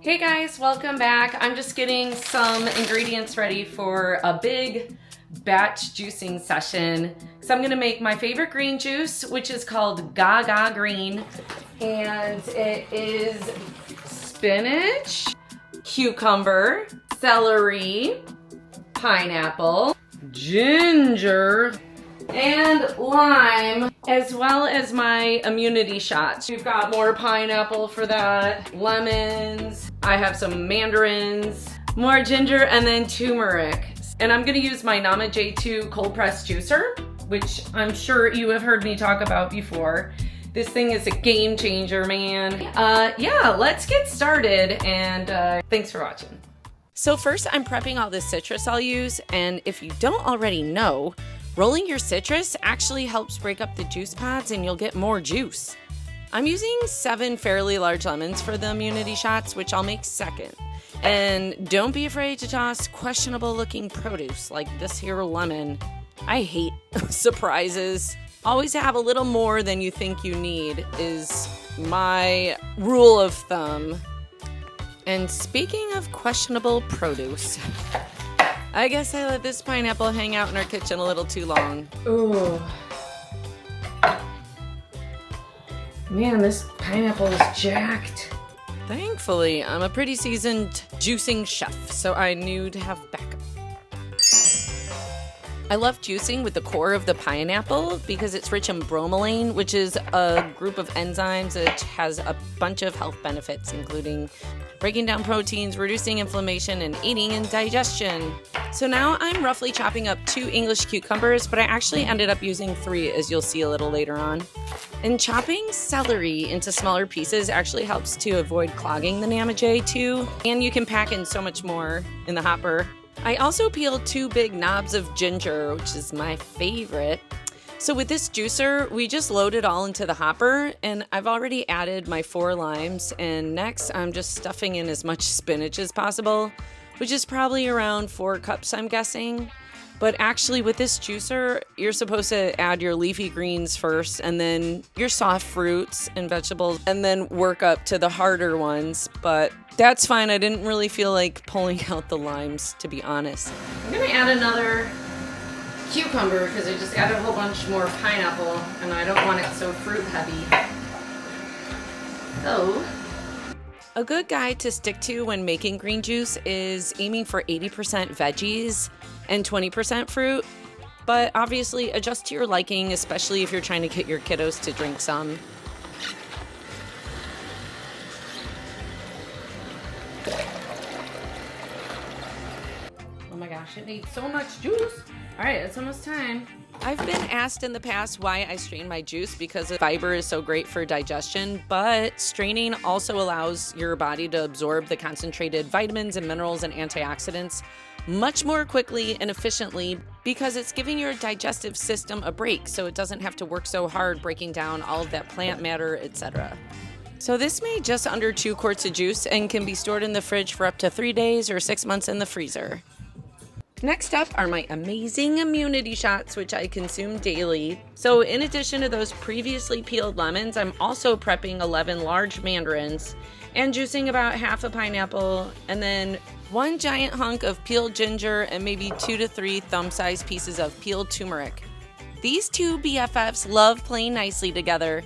Hey guys, welcome back. I'm just getting some ingredients ready for a big batch juicing session. So I'm gonna make my favorite green juice, which is called Gah Gah Green. And it is spinach, cucumber, celery, pineapple, ginger, and lime, as well as my immunity shots. We've got more pineapple for that, lemons, I have some mandarins, more ginger, and then turmeric. And I'm gonna use my Nama J2 cold press juicer, which I'm sure you have heard me talk about before. This thing is a game changer, man. Yeah, let's get started, and thanks for watching. So first, I'm prepping all this citrus I'll use, and if you don't already know, rolling your citrus actually helps break up the juice pods and you'll get more juice. I'm using 7 fairly large lemons for the immunity shots, which I'll make second. And don't be afraid to toss questionable looking produce like this here lemon. I hate surprises. Always have a little more than you think you need is my rule of thumb. And speaking of questionable produce, I guess I let this pineapple hang out in our kitchen a little too long. Ooh. Man, this pineapple is jacked. Thankfully, I'm a pretty seasoned juicing chef, so I knew to have backup. I love juicing with the core of the pineapple because it's rich in bromelain, which is a group of enzymes that has a bunch of health benefits, including breaking down proteins, reducing inflammation, and aiding in digestion. So now I'm roughly chopping up 2 English cucumbers, but I actually ended up using 3, as you'll see a little later on. And chopping celery into smaller pieces actually helps to avoid clogging the Nama J2, and you can pack in so much more in the hopper. I also peeled 2 big knobs of ginger, which is my favorite. So with this juicer, we just load it all into the hopper, and I've already added my 4 limes, and next I'm just stuffing in as much spinach as possible, which is probably around 4 cups, I'm guessing. But actually with this juicer, you're supposed to add your leafy greens first, and then your soft fruits and vegetables, and then work up to the harder ones. But that's fine. I didn't really feel like pulling out the limes, to be honest. I'm gonna add another cucumber because I just added a whole bunch more pineapple, and I don't want it so fruit heavy. So, a good guide to stick to when making green juice is aiming for 80% veggies and 20% fruit, but obviously adjust to your liking, especially if you're trying to get your kiddos to drink some. Oh my gosh, it needs so much juice. All right, it's almost time. I've been asked in the past why I strain my juice because the fiber is so great for digestion, but straining also allows your body to absorb the concentrated vitamins and minerals and antioxidants much more quickly and efficiently because it's giving your digestive system a break so it doesn't have to work so hard breaking down all of that plant matter, etc. So this made just under 2 quarts of juice and can be stored in the fridge for up to 3 days or 6 months in the freezer. Next up are my amazing immunity shots, which I consume daily. So in addition to those previously peeled lemons, I'm also prepping 11 large mandarins and juicing about half a pineapple, and then 1 giant hunk of peeled ginger and maybe 2 to 3 thumb-sized pieces of peeled turmeric. These 2 BFFs love playing nicely together,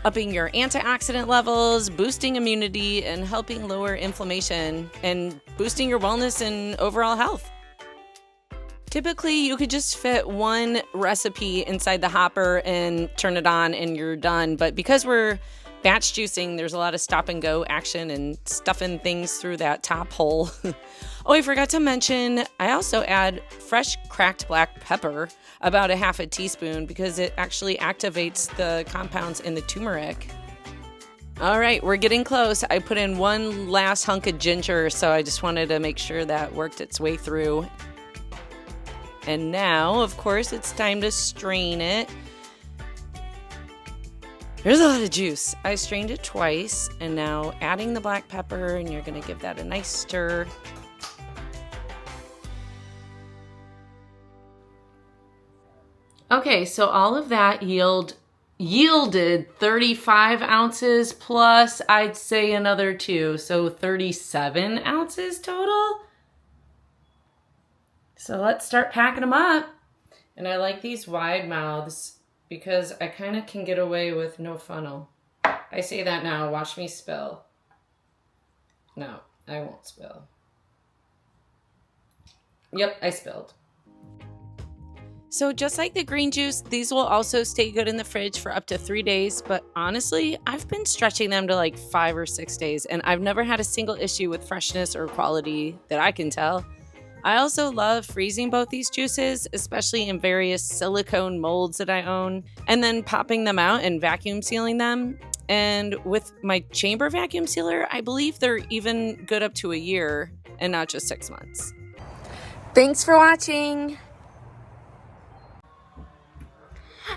upping your antioxidant levels, boosting immunity, and helping lower inflammation, and boosting your wellness and overall health. Typically, you could just fit 1 recipe inside the hopper and turn it on and you're done. But because we're batch juicing, there's a lot of stop and go action and stuffing things through that top hole. Oh, I forgot to mention, I also add fresh cracked black pepper, about a half a teaspoon, because it actually activates the compounds in the turmeric. All right, we're getting close. I put in 1 last hunk of ginger, so I just wanted to make sure that worked its way through. And now, of course, it's time to strain it. There's a lot of juice. I strained it twice, and now adding the black pepper, and you're gonna give that a nice stir. Okay, so all of that yielded 35 ounces plus I'd say another 2, so 37 ounces total. So let's start packing them up. And I like these wide mouths because I kind of can get away with no funnel. I say that now, watch me spill. No, I won't spill. Yep, I spilled. So just like the green juice, these will also stay good in the fridge for up to 3 days. But honestly, I've been stretching them to like 5 or 6 days, and I've never had a single issue with freshness or quality that I can tell. I also love freezing both these juices, especially in various silicone molds that I own, and then popping them out and vacuum sealing them. And with my chamber vacuum sealer, I believe they're even good up to a year and not just 6 months. Thanks for watching.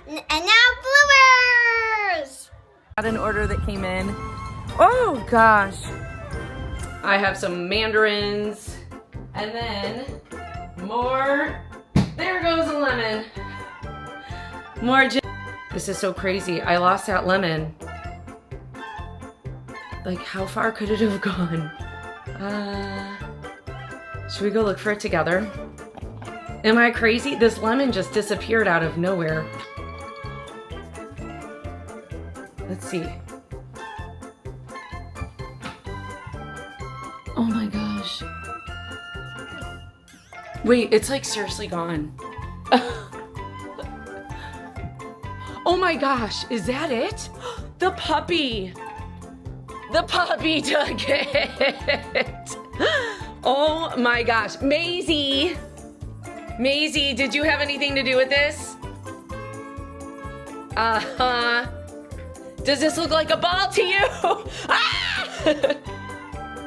And now bloopers! Got an order that came in. Oh gosh. I have some mandarins and then more. There goes a lemon. More gin. This is so crazy. I lost that lemon. Like, how far could it have gone? Should we go look for it together? Am I crazy? This lemon just disappeared out of nowhere. Let's see. Oh my gosh. Wait, it's like seriously gone. Oh my gosh, is that it? The puppy. The puppy took it. Oh my gosh. Maisie. Maisie, did you have anything to do with this? Uh-huh. Does this look like a ball to you? Ah!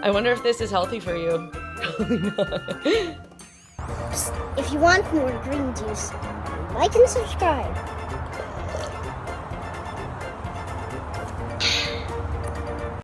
I wonder if this is healthy for you. Probably not. If you want more green juice, like and subscribe.